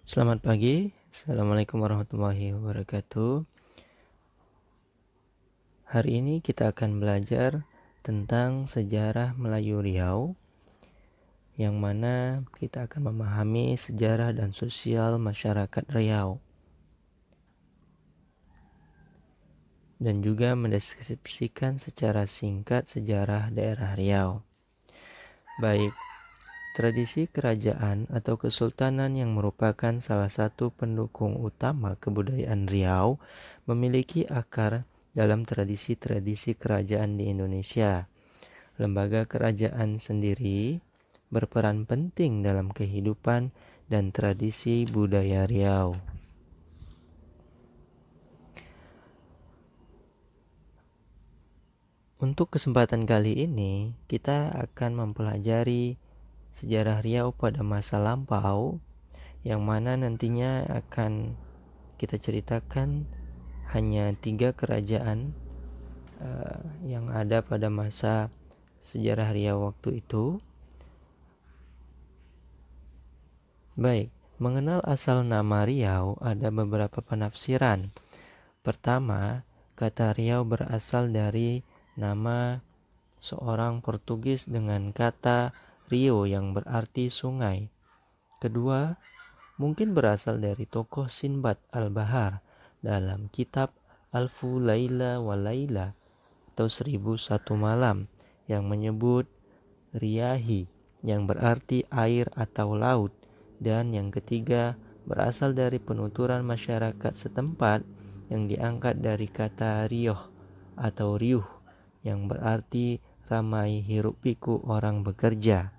Selamat pagi, Assalamualaikum warahmatullahi wabarakatuh. Hari ini kita akan belajar tentang sejarah Melayu Riau, yang mana kita akan memahami sejarah dan sosial masyarakat Riau, dan juga mendeskripsikan secara singkat sejarah daerah Riau. Baik, tradisi kerajaan atau kesultanan yang merupakan salah satu pendukung utama kebudayaan Riau memiliki akar dalam tradisi-tradisi kerajaan di Indonesia. Lembaga kerajaan sendiri berperan penting dalam kehidupan dan tradisi budaya Riau. Untuk kesempatan kali ini, kita akan mempelajari sejarah Riau pada masa lampau, yang mana nantinya akan kita ceritakan hanya 3 kerajaan yang ada pada masa sejarah Riau waktu itu. Baik, mengenal asal nama Riau ada beberapa penafsiran. Pertama, kata Riau berasal dari nama seorang Portugis dengan kata Rio yang berarti sungai. Kedua, mungkin berasal dari tokoh Sinbad Al-Bahar dalam kitab Alfu Laila wa Laila atau 1001 malam yang menyebut Riyahi yang berarti air atau laut. Dan yang ketiga, berasal dari penuturan masyarakat setempat yang diangkat dari kata rioh atau riuh yang berarti ramai hiruk pikuk orang bekerja.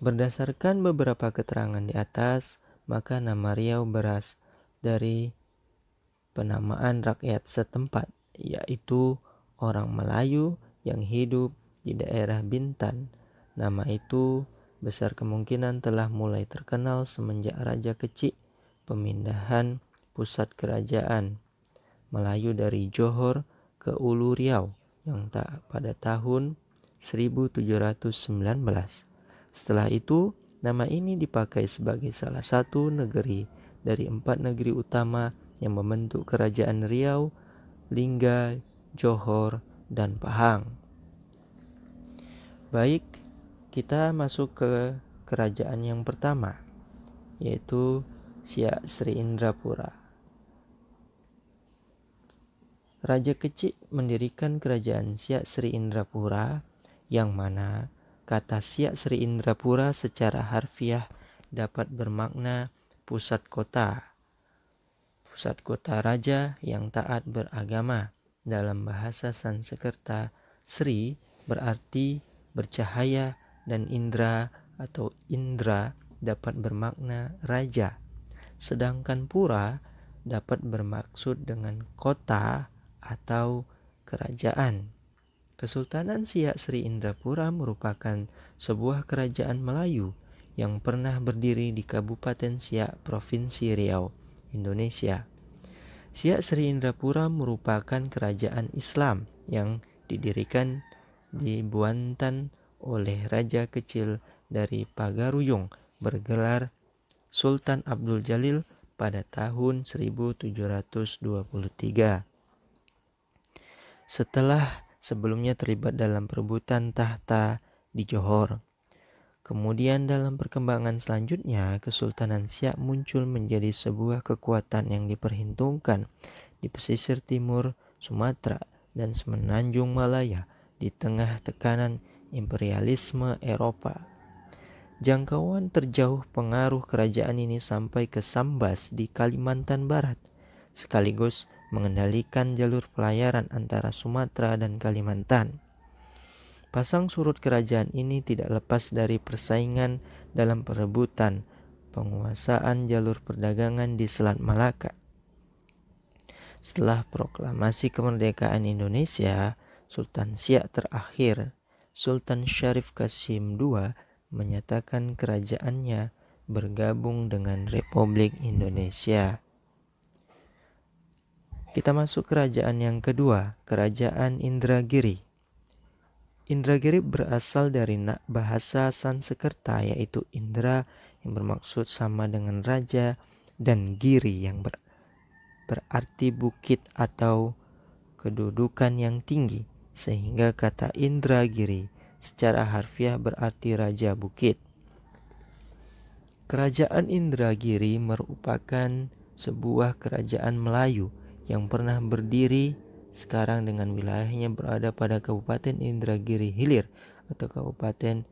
Berdasarkan beberapa keterangan di atas, maka nama Riau berasal dari penamaan rakyat setempat, yaitu orang Melayu yang hidup di daerah Bintan. Nama itu besar kemungkinan telah mulai terkenal semenjak Raja Kecik pemindahan pusat kerajaan Melayu dari Johor ke Ulu Riau yang pada tahun 1719. Setelah itu, nama ini dipakai sebagai salah satu negeri dari 4 negeri utama yang membentuk kerajaan Riau, Lingga, Johor, dan Pahang. Baik, kita masuk ke kerajaan yang pertama, yaitu Siak Sri Indrapura. Raja Kecik mendirikan kerajaan Siak Sri Indrapura, yang mana kata Siak Sri Indrapura secara harfiah dapat bermakna pusat kota raja yang taat beragama. Dalam bahasa Sanskerta, Sri berarti bercahaya dan Indra atau Indra dapat bermakna raja. Sedangkan pura dapat bermaksud dengan kota atau kerajaan. Kesultanan Siak Sri Indrapura merupakan sebuah kerajaan Melayu yang pernah berdiri di Kabupaten Siak, Provinsi Riau, Indonesia. Siak Sri Indrapura merupakan kerajaan Islam yang didirikan di Buantan oleh Raja Kecil dari Pagaruyung bergelar Sultan Abdul Jalil pada tahun 1723. Setelah sebelumnya terlibat dalam perebutan tahta di Johor. Kemudian dalam perkembangan selanjutnya, Kesultanan Siak muncul menjadi sebuah kekuatan yang diperhitungkan di pesisir timur Sumatera dan semenanjung Malaya di tengah tekanan imperialisme Eropa. Jangkauan terjauh pengaruh kerajaan ini sampai ke Sambas di Kalimantan Barat, sekaligus mengendalikan jalur pelayaran antara Sumatera dan Kalimantan. Pasang surut kerajaan ini tidak lepas dari persaingan dalam perebutan penguasaan jalur perdagangan di Selat Malaka. Setelah proklamasi kemerdekaan Indonesia, Sultan Siak terakhir, Sultan Syarif Qasim II, menyatakan kerajaannya bergabung dengan Republik Indonesia. Kita masuk kerajaan yang kedua, Kerajaan Indragiri. Indragiri berasal dari bahasa Sanskerta yaitu Indra yang bermaksud sama dengan raja, dan giri yang berarti bukit atau kedudukan yang tinggi, sehingga kata Indragiri secara harfiah berarti raja bukit. Kerajaan Indragiri merupakan sebuah kerajaan Melayu yang pernah berdiri sekarang dengan wilayahnya berada pada Kabupaten Indragiri Hilir atau Kabupaten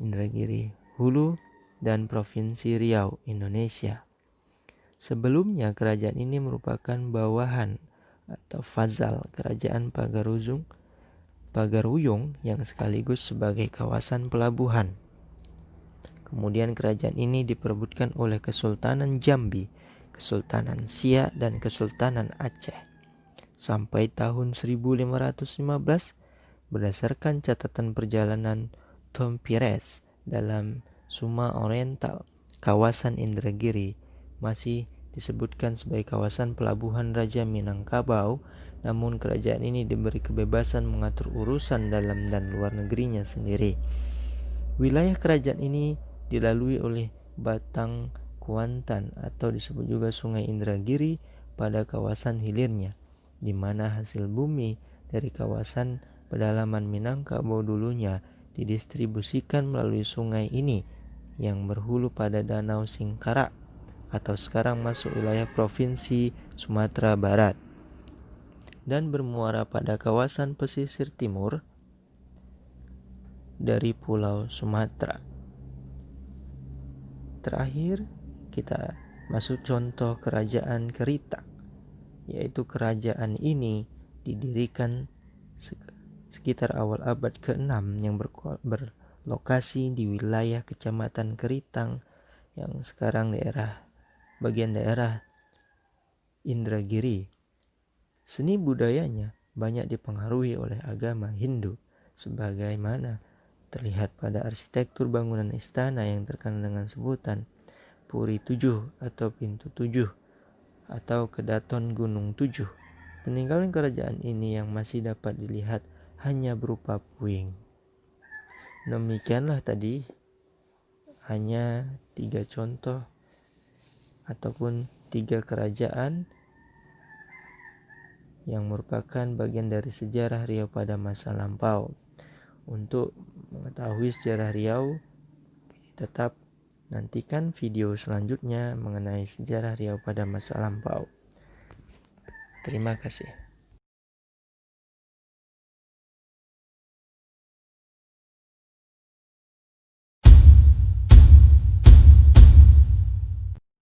Indragiri Hulu dan Provinsi Riau, Indonesia. Sebelumnya kerajaan ini merupakan bawahan atau fazal kerajaan Pagaruyung yang sekaligus sebagai kawasan pelabuhan. Kemudian kerajaan ini diperebutkan oleh Kesultanan Jambi, Kesultanan Siak, dan Kesultanan Aceh. Sampai tahun 1515, berdasarkan catatan perjalanan Tom Pires dalam Suma Oriental, kawasan Indragiri masih disebutkan sebagai kawasan pelabuhan Raja Minangkabau, namun kerajaan ini diberi kebebasan mengatur urusan dalam dan luar negerinya sendiri. Wilayah kerajaan ini dilalui oleh Batang Kuantan atau disebut juga Sungai Indragiri pada kawasan hilirnya, di mana hasil bumi dari kawasan pedalaman Minangkabau dulunya didistribusikan melalui sungai ini yang berhulu pada Danau Singkarak atau sekarang masuk wilayah Provinsi Sumatera Barat dan bermuara pada kawasan pesisir timur dari Pulau Sumatera. Terakhir, kita masuk contoh kerajaan Keritang, yaitu kerajaan ini didirikan sekitar awal abad ke-6 yang berlokasi di wilayah Kecamatan Keritang yang sekarang bagian daerah Indragiri. Seni budayanya banyak dipengaruhi oleh agama Hindu, sebagaimana terlihat pada arsitektur bangunan istana yang terkenal dengan sebutan Puri 7 atau Pintu 7 atau Kedaton Gunung 7. Peninggalan kerajaan ini yang masih dapat dilihat hanya berupa puing. Demikianlah tadi hanya 3 contoh ataupun 3 kerajaan yang merupakan bagian dari sejarah Riau pada masa lampau. Untuk mengetahui sejarah Riau, tetap nantikan video selanjutnya mengenai sejarah Riau pada masa lampau. Terima kasih.